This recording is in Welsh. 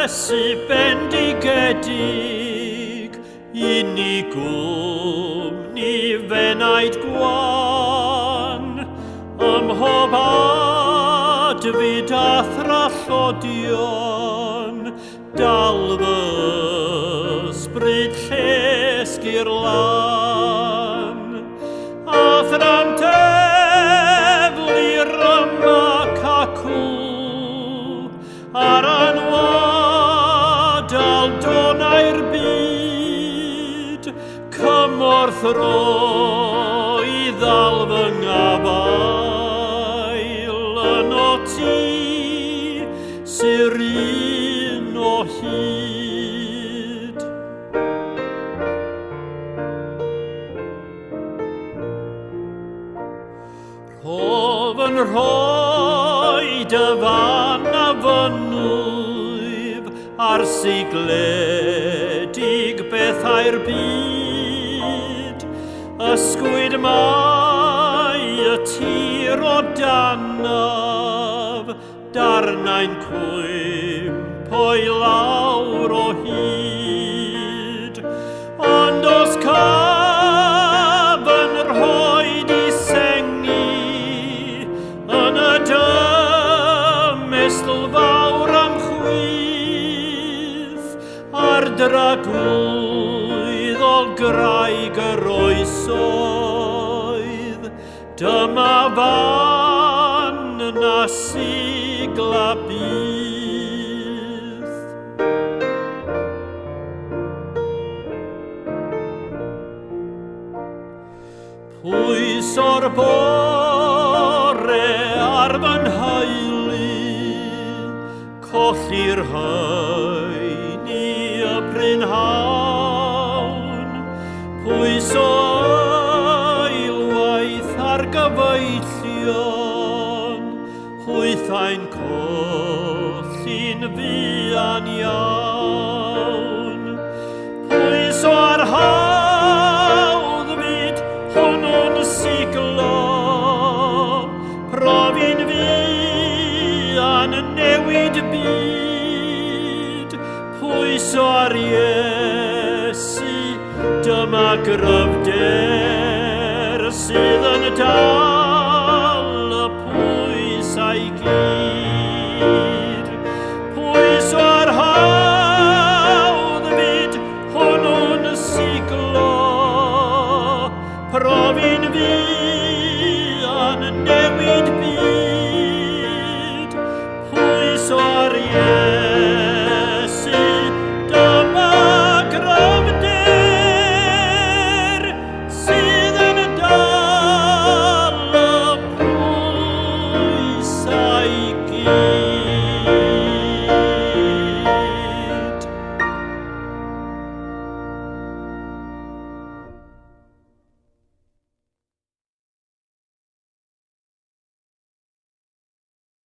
Iesu bendigedig, unigwm ni fenaid gwan, ym mhob adfyd a thrallodion, dal fy ysbryd llesg i'r lan. A thram teflu'r ymac acw, ar anwadal donau'r byd, cymorth ro i ddal fy ngafael yn o ti sy'r un o hyd. Rhof yn rhoi dy fan a fynwyf ar sigledig bethau'r byd. Ysgwyd mai y tir o danaf, darnau'n cwymp o'i lawr o hyd. Ond os caf yn rhoi di sengi yn y dymysl fawr am chwith, ar dragwydd o graig yr oesoedd, dyma fan na sigla byth. Pwys o'r bore ar fy nhaelu, colli'r haeni y prynhawn. Pwys o ailwaith ar gyfeillion, hwythau'n colli'n fuan iawn. Pwys o'r hawdd fyd hwnnw'n siglo, profi'n fuan newid byd. Pwys o'r Iesu, dyma gryfder sydd yn dal y pwysau gyd. Pwys o'r hawdd fyd hwnnw'n siglo, profi'n fuan newid byd.